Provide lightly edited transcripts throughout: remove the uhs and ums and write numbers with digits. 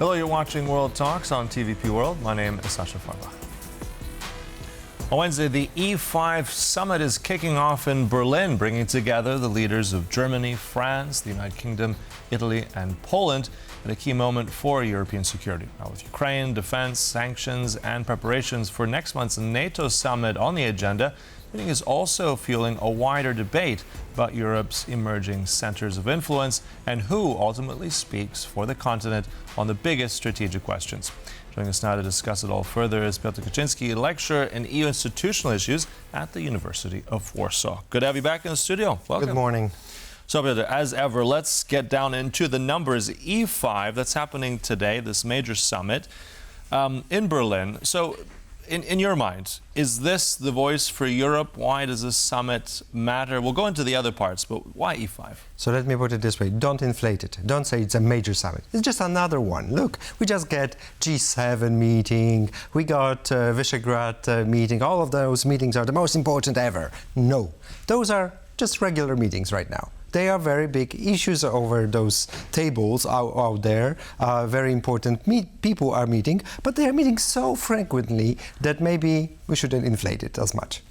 Hello, you're watching World Talks on TVP World. My name is Sascha Fahrbach. On Wednesday, the E5 summit is kicking off in Berlin, bringing together the leaders of Germany, France, the United Kingdom, Italy, and Poland at a key moment for European security. Now, with Ukraine, defense, sanctions, and preparations for next month's NATO summit on the agenda, the meeting is also fueling a wider debate about Europe's emerging centers of influence and who ultimately speaks for the continent on the biggest strategic questions. Joining us now to discuss it all further is Piotr Kaczyński, lecturer in EU institutional issues at the University of Warsaw. Good to have you back in the studio. Welcome. Good morning. So, Piotr, as ever, let's get down into the numbers. E5, that's happening today, this major summit in Berlin. So, in your mind, is this the voice for Europe? Why does this summit matter? We'll go into the other parts, but why E5? So let me put it this way. Don't inflate it. Don't say it's a major summit. It's just another one. Look, we just get G7 meeting. We got Visegrad meeting. All of those meetings are the most important ever. No, those are just regular meetings right now. They are very big issues over those tables out there. Very important people are meeting, but they are meeting so frequently that maybe we shouldn't inflate it as much.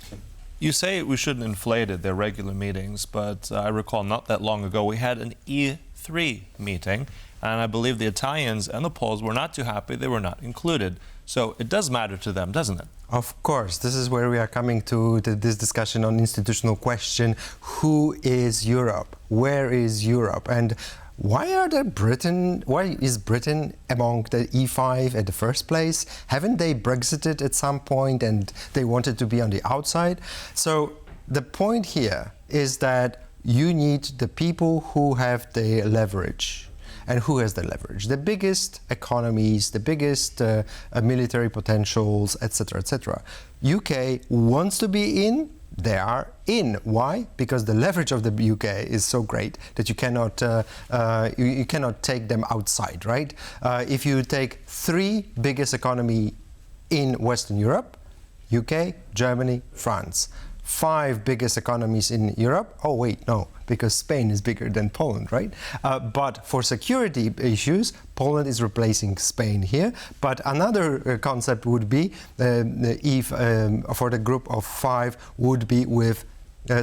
You say we shouldn't inflate it, they're regular meetings, but I recall not that long ago we had an E3 meeting, and I believe the Italians and the Poles were not too happy they were not included. So it does matter to them, doesn't it? Of course, this is where we are coming to this discussion on institutional question. Who is Europe? Where is Europe? And why is Britain among the E5 at the first place? Haven't they Brexited at some point and they wanted to be on the outside? So the point here is that you need the people who have the leverage. And who has the leverage? The biggest economies, the biggest military potentials, etc., etc. UK wants to be in. They are in. Why? Because the leverage of the UK is so great that you cannot you cannot take them outside, right? If you take three biggest economy in Western Europe, UK, Germany, France. Five biggest economies in Europe. Oh wait, no, because Spain is bigger than Poland, right? But for security issues, Poland is replacing Spain here. But another concept would be, for the group of five, would be with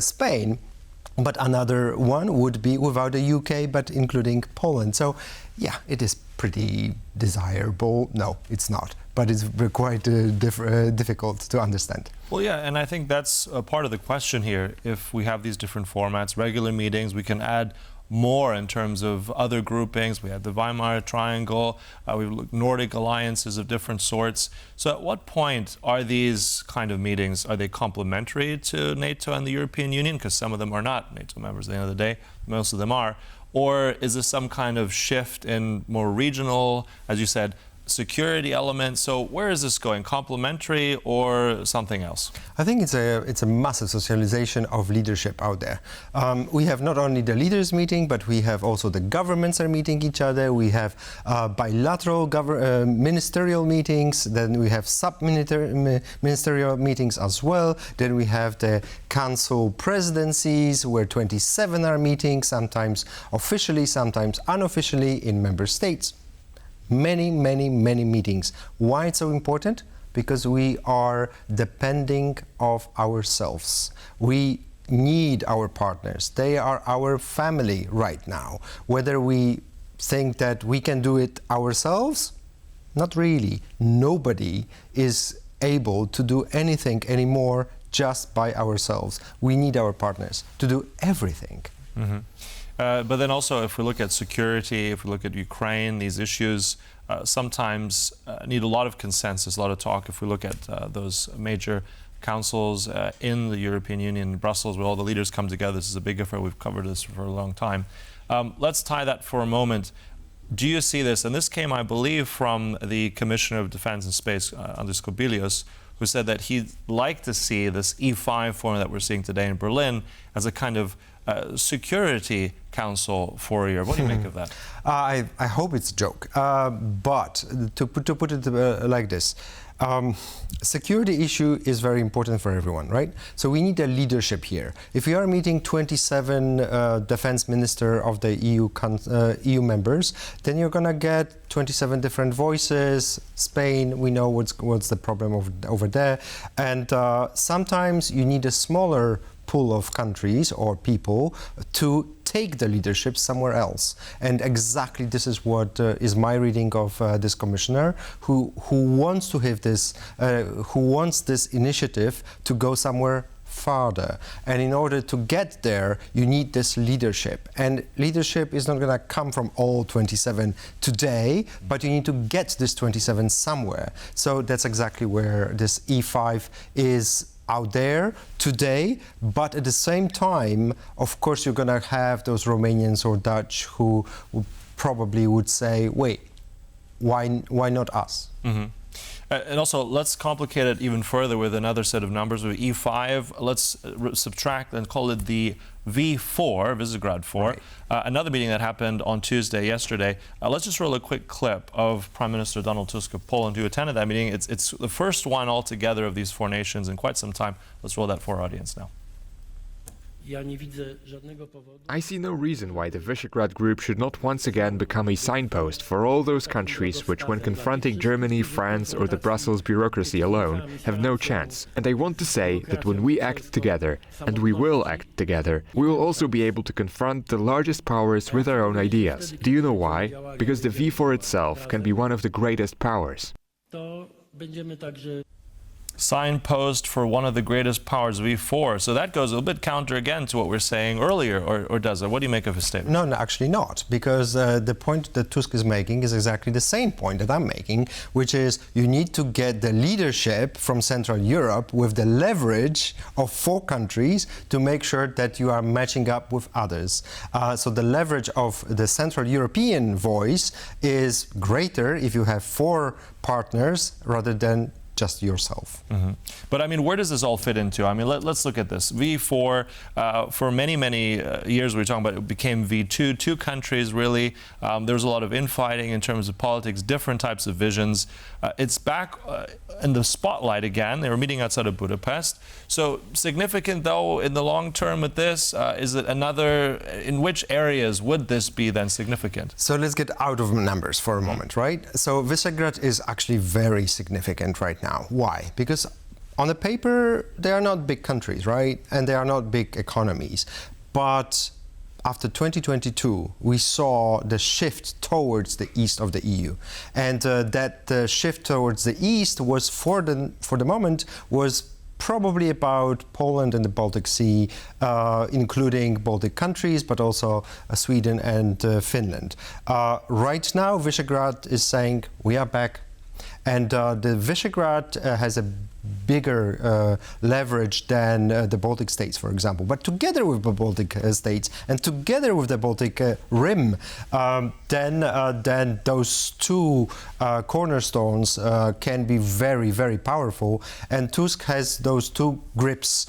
Spain. But another one would be without the UK, but including Poland. So, yeah, it is pretty desirable. No, it's not. But it's quite difficult to understand. Well, yeah, and I think that's a part of the question here. If we have these different formats, regular meetings, we can add more in terms of other groupings. We had the Weimar Triangle, we've looked Nordic alliances of different sorts. So at what point are these kind of meetings, are they complementary to NATO and the European Union? Because some of them are not NATO members at the end of the day, most of them are. Or is this some kind of shift in more regional, as you said, security element? So where is this going? Complementary or something else? I think it's a massive socialization of leadership out there. We have not only the leaders meeting, but we have also the governments are meeting each other. We have bilateral ministerial meetings. Then we have sub-ministerial meetings as well. Then we have the council presidencies where 27 are meeting, sometimes officially, sometimes unofficially in member states. Many meetings. Why it's so important? Because we are depending of ourselves. We need our partners. They are our family right now. Whether we think that we can do it ourselves, not really. Nobody is able to do anything anymore just by ourselves. We need our partners to do everything. Mm-hmm. But then also, if we look at security, if we look at Ukraine, these issues sometimes need a lot of consensus, a lot of talk. If we look at those major councils in the European Union, in Brussels, where all the leaders come together, this is a big effort. We've covered this for a long time. Let's tie that for a moment. Do you see this? And this came, I believe, from the Commissioner of Defense and Space, Andris Kubilius, who said that he'd like to see this E5 forum that we're seeing today in Berlin as a kind of Security Council for Europe. What do you make of that? I hope it's a joke, but to put it like this, security issue is very important for everyone, right? So we need a leadership here. If we are meeting 27 defense minister of the EU members, then you're gonna get 27 different voices. Spain, we know what's the problem over there, and sometimes you need a smaller pool of countries or people to take the leadership somewhere else. And exactly this is what is my reading of this commissioner, who wants to have this, who wants this initiative to go somewhere farther. And in order to get there, you need this leadership. And leadership is not going to come from all 27 today, but you need to get this 27 somewhere. So that's exactly where this E5 is out there today, but at the same time, of course, you're going to have those Romanians or Dutch who probably would say, wait, why not us? Mm-hmm. And also, let's complicate it even further with another set of numbers. With E5, let's subtract and call it the V4, Visegrad 4. Right. Another meeting that happened on Tuesday, yesterday. Let's just roll a quick clip of Prime Minister Donald Tusk of Poland, who attended that meeting. It's the first one altogether of these four nations in quite some time. Let's roll that for our audience now. I see no reason why the Visegrad Group should not once again become a signpost for all those countries which, when confronting Germany, France or the Brussels bureaucracy alone, have no chance. And I want to say that when we act together, and we will act together, we will also be able to confront the largest powers with our own ideas. Do you know why? Because the V4 itself can be one of the greatest powers. Signpost for one of the greatest powers, V4. So that goes a little bit counter again to what we were saying earlier, or does it? What do you make of his statement? No, actually not, because the point that Tusk is making is exactly the same point that I'm making, which is you need to get the leadership from Central Europe with the leverage of four countries to make sure that you are matching up with others. So the leverage of the Central European voice is greater if you have four partners rather than just yourself. Mm-hmm. But I mean, where does this all fit into? I mean, let's look at this. V4, for many years we were talking about, it became V2, two countries really. There was a lot of infighting in terms of politics, different types of visions. It's back in the spotlight again. They were meeting outside of Budapest. So significant though in the long term with this, is it another, in which areas would this be then significant? So let's get out of numbers for a moment, right? So Visegrad is actually very significant right now. Why? Because on the paper, they are not big countries, right? And they are not big economies. But after 2022, we saw the shift towards the east of the EU. And that shift towards the east was, for the moment, was probably about Poland and the Baltic Sea, including Baltic countries, but also Sweden and Finland. Right now, Visegrad is saying, we are back. And the Visegrad has a bigger leverage than the Baltic states, for example. But together with the Baltic states and together with the Baltic Rim, then those two cornerstones can be very, very powerful. And Tusk has those two grips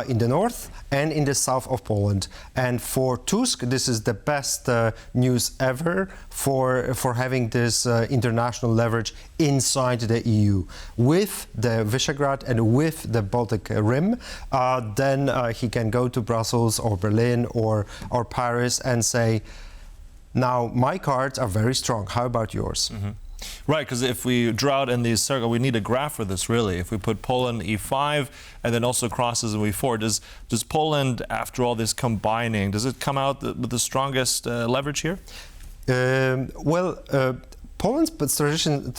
in the north and in the south of Poland. And for Tusk, this is the best news ever for having this international leverage inside the EU. With the Visegrad and with the Baltic Rim, then he can go to Brussels or Berlin or Paris and say, now my cards are very strong, how about yours? Mm-hmm. Right, because if we draw out in the circle, we need a graph for this really. If we put Poland E5 and then also crosses in V4, does Poland, after all this combining, does it come out with the strongest leverage here? Poland's position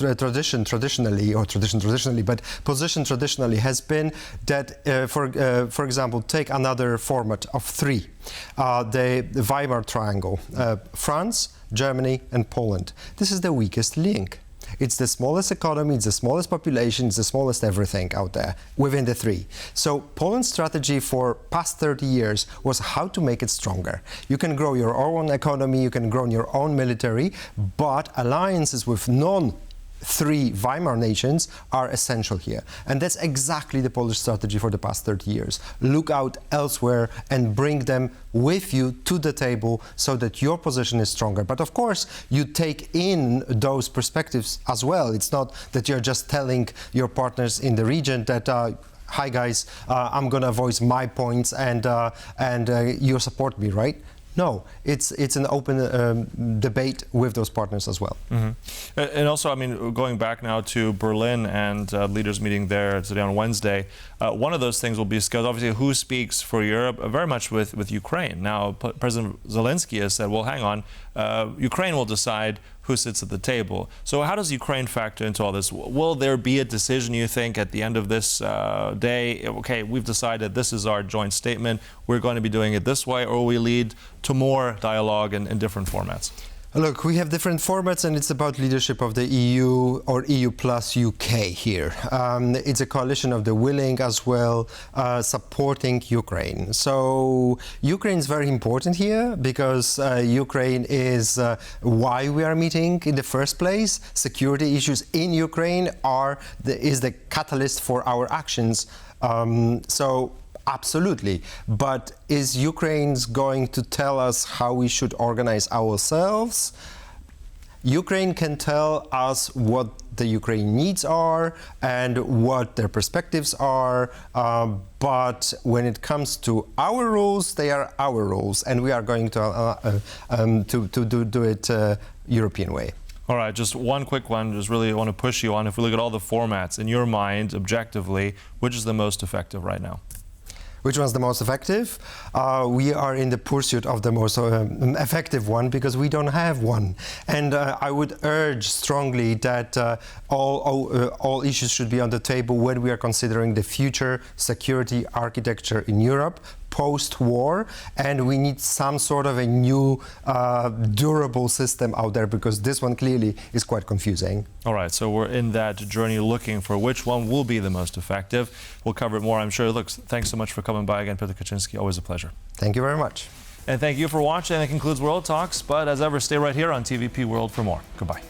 traditionally has been that, for example, take another format of three, the Weimar Triangle, France, Germany and Poland. This is the weakest link. It's the smallest economy, it's the smallest population, it's the smallest everything out there within the three. So Poland's strategy for past 30 years was how to make it stronger. You can grow your own economy, you can grow your own military, but alliances with three Weimar nations are essential here. And that's exactly the Polish strategy for the past 30 years. Look out elsewhere and bring them with you to the table so that your position is stronger. But of course, you take in those perspectives as well. It's not that you're just telling your partners in the region that hi guys, I'm gonna voice my points and you support me, right? No, it's an open debate with those partners as well. Mm-hmm. And also, I mean, going back now to Berlin and leaders meeting there today on Wednesday, one of those things will be discussed, obviously, who speaks for Europe, very much with Ukraine. Now, President Zelensky has said, well, hang on, Ukraine will decide who sits at the table. So how does Ukraine factor into all this? Will there be a decision, you think, at the end of this day, okay, we've decided this is our joint statement, we're going to be doing it this way, or will we lead to more dialogue in different formats? Look, we have different formats, and it's about leadership of the EU or EU plus UK here. It's a coalition of the willing as well, supporting Ukraine. So Ukraine is very important here because Ukraine is why we are meeting in the first place. Security issues in Ukraine is the catalyst for our actions. Absolutely. But is Ukraine going to tell us how we should organize ourselves? Ukraine can tell us what the Ukraine needs are and what their perspectives are. But when it comes to our rules, they are our rules, and we are going to do it European way. All right, just one quick one, just really want to push you on. If we look at all the formats, in your mind, objectively, which is the most effective right now? Which one's the most effective? We are in the pursuit of the most effective one because we don't have one. And I would urge strongly that all issues should be on the table when we are considering the future security architecture in Europe post-war, and we need some sort of a new durable system out there because this one clearly is quite confusing. All right, so we're in that journey looking for which one will be the most effective. We'll cover it more, I'm sure. Look, thanks so much for coming by again, Piotr Kaczyński. Always a pleasure. Thank you very much. And thank you for watching. That concludes World Talks. But as ever, stay right here on TVP World for more. Goodbye.